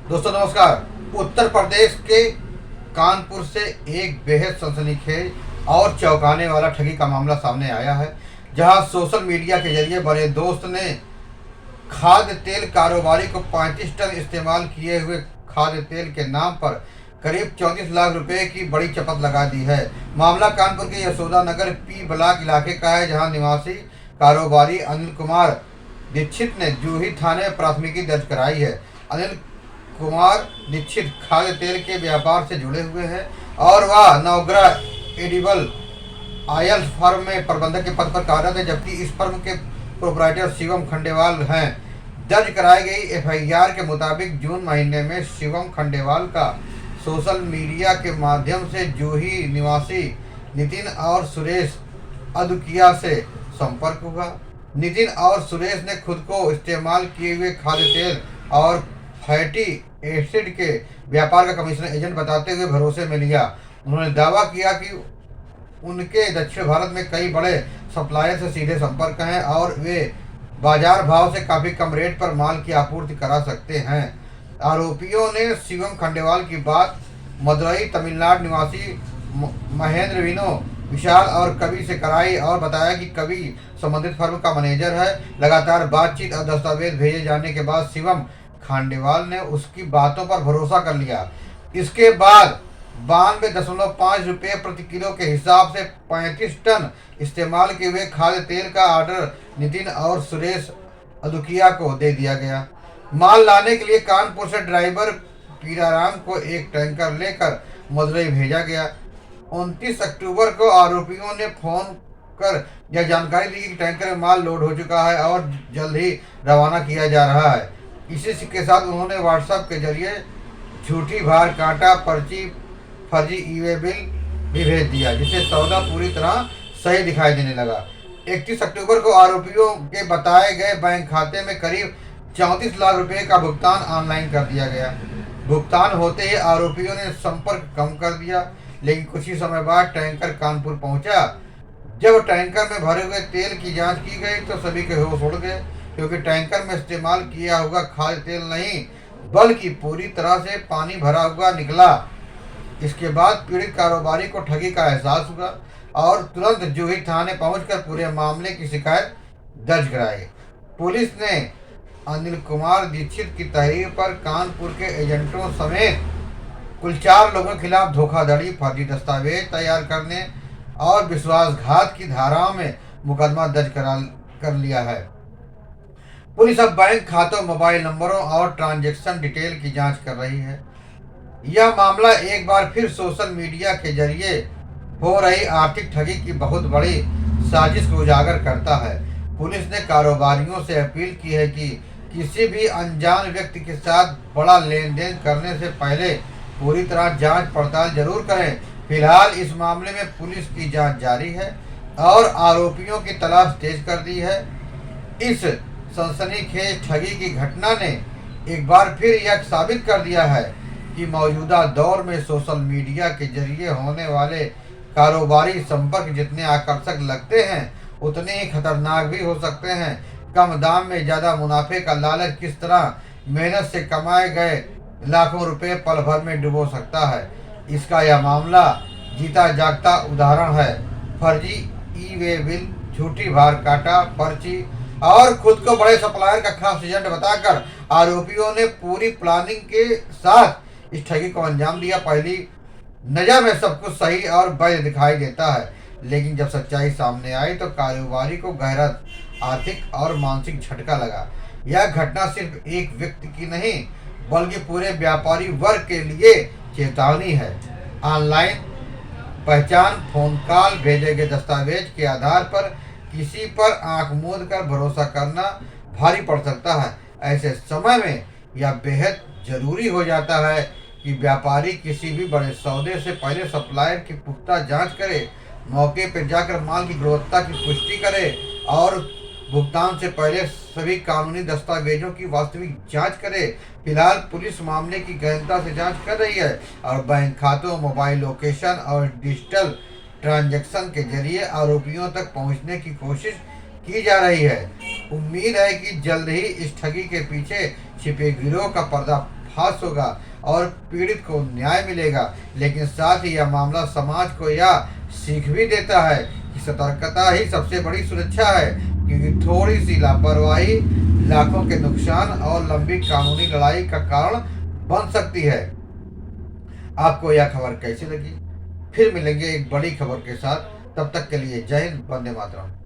दोस्तों नमस्कार। उत्तर प्रदेश के कानपुर से एक बेहद सनसनीखेज और चौंकाने वाला ठगी का मामला सामने आया है, जहां सोशल मीडिया के जरिए बड़े दोस्त ने खाद्य तेल कारोबारी को 35 टन इस्तेमाल किए हुए खाद्य तेल के नाम पर करीब 34 लाख रुपए की बड़ी चपत लगा दी है। मामला कानपुर के यशोदा नगर पी ब्लॉक इलाके का है, जहां निवासी कारोबारी अनिल कुमार दीक्षित ने जूही थाने में प्राथमिकी दर्ज कराई है। अनिल कुमार दीक्षित खाद्य तेल के व्यापार से जुड़े हुए हैं और वह नवग्रह एडिबल ऑयल फर्म में प्रबंधक के पद पर कार्यरत है, जबकि इस फर्म के प्रोप्राइटर शिवम खंडेवाल हैं। दर्ज कराई गई एफआईआर के मुताबिक जून महीने में शिवम खंडेवाल का सोशल मीडिया के माध्यम से जूही निवासी नितिन और सुरेश अदुकिया से संपर्क हुआ। नितिन और सुरेश ने खुद को इस्तेमाल किए हुए खाद्य तेल और फैटी एसिड के व्यापार का कमीशन एजेंट बताते हुए भरोसे में लिया। उन्होंने दावा किया कि उनके दक्षिण भारत में कई बड़े सप्लायर से सीधे संपर्क हैं और वे बाजार भाव से काफ़ी कम रेट पर माल की आपूर्ति करा सकते हैं। आरोपियों ने शिवम खंडेवाल की बात मदुरई तमिलनाडु निवासी महेंद्र विनो विशाल और कवि से कराई और बताया कि कवि संबंधित फर्म का मैनेजर है। लगातार बातचीत और दस्तावेज भेजे जाने के बाद शिवम खंडेवाल ने उसकी बातों पर भरोसा कर लिया। इसके बाद 92.5 रुपये प्रति किलो के हिसाब से 35 टन इस्तेमाल किए हुए खाद्य तेल का ऑर्डर नितिन और सुरेश अदुकिया को दे दिया गया। माल लाने के लिए कानपुर से ड्राइवर पीराराम को एक टैंकर लेकर मदुरई भेजा गया। 29 अक्टूबर को आरोपियों ने फोन कर यह जानकारी दी कि टैंकर में माल लोड हो चुका है और जल्द ही रवाना किया जा रहा है। इसी के साथ उन्होंने व्हाट्सएप के जरिए झूठी भार काटा पर्ची फर्जी ई-वे बिल भी भेज दिया, जिससे सौदा पूरी तरह सही दिखाई देने लगा। 31 अक्टूबर को आरोपियों के बताए गए बैंक खाते में करीब 34 लाख रुपए का भुगतान ऑनलाइन कर दिया गया। भुगतान होते ही आरोपियों ने संपर्क कम कर दिया, लेकिन कुछ ही समय बाद टैंकर कानपुर पहुंचा। जब टैंकर में भरे हुए तेल की जांच की गई तो सभी के होश उड़ गए, क्योंकि टैंकर में इस्तेमाल किया हुआ खाद्य तेल नहीं बल्कि पूरी तरह से पानी भरा हुआ निकला। इसके बाद पीड़ित कारोबारी को ठगी का एहसास हुआ और तुरंत जूही थाने पहुंचकर पूरे मामले की शिकायत दर्ज कराई। पुलिस ने अनिल कुमार दीक्षित की तहरीर पर कानपुर के एजेंटों समेत कुल 4 लोगों के खिलाफ धोखाधड़ी, फर्जी दस्तावेज तैयार करने और विश्वासघात की धाराओं में मुकदमा दर्ज कर लिया है। पुलिस अब बैंक खातों, मोबाइल नंबरों और ट्रांजैक्शन डिटेल की जांच कर रही है। यह मामला एक बार फिर सोशल मीडिया के जरिए हो रही आर्थिक ठगी की बहुत बड़ी साजिश को उजागर करता है। पुलिस ने कारोबारियों से अपील की है कि किसी भी अनजान व्यक्ति के साथ बड़ा लेन देन करने से पहले पूरी तरह जांच पड़ताल जरूर करें। फिलहाल इस मामले में पुलिस की जांच जारी है और आरोपियों की तलाश तेज कर दी है। इस सनसनीखेज ठगी की घटना ने एक बार फिर यह साबित कर दिया है कि मौजूदा दौर में सोशल मीडिया के जरिए होने वाले कारोबारी संपर्क जितने आकर्षक लगते हैं उतने ही खतरनाक भी हो सकते हैं। कम दाम में ज़्यादा मुनाफे का लालच किस तरह मेहनत से कमाए गए लाखों रुपए पल भर में डुबो सकता है, इसका यह मामला जीता जागता उदाहरण है। फर्जी ई-वे बिल, झूठी भार काटा पर्ची और खुद को बड़े सप्लायर का खास एजेंट बताकर आरोपियों ने पूरी प्लानिंग के साथ इस ठगी को अंजाम दिया। पहली नज़र में सब कुछ सही और वैध दिखाई देता है, लेकिन जब सच्चाई सामने आई तो कारोबारी को गहरा आर्थिक और मानसिक झटका लगा। यह घटना सिर्फ एक व्यक्ति की नहीं बल्कि पूरे व्यापारी वर्ग के लिए चेतावनी है। ऑनलाइन पहचान, फोन कॉल, भेजे गए दस्तावेज के आधार पर किसी पर आंख मूंद कर भरोसा करना भारी पड़ सकता है। ऐसे समय में यह बेहद जरूरी हो जाता है कि व्यापारी किसी भी बड़े सौदे से पहले सप्लायर की पुख्ता जांच करे, मौके पर जाकर माल की गुणवत्ता की पुष्टि करे और भुगतान से पहले सभी कानूनी दस्तावेजों की वास्तविक जांच करे। फिलहाल पुलिस मामले की गहनता से जांच कर रही है और बैंक खातों, मोबाइल लोकेशन और डिजिटल ट्रांजैक्शन के जरिए आरोपियों तक पहुंचने की कोशिश की जा रही है। उम्मीद है कि जल्द ही इस ठगी के पीछे छिपे गिरोह का पर्दा पर्दाफाश होगा और पीड़ित को न्याय मिलेगा। लेकिन साथ ही यह मामला समाज को यह सीख भी देता है कि सतर्कता ही सबसे बड़ी सुरक्षा है, क्योंकि थोड़ी सी लापरवाही लाखों के नुकसान और लंबी कानूनी लड़ाई का कारण बन सकती है। आपको यह खबर कैसी लगी? फिर मिलेंगे एक बड़ी खबर के साथ। तब तक के लिए जय हिंद, वंदे मातरम।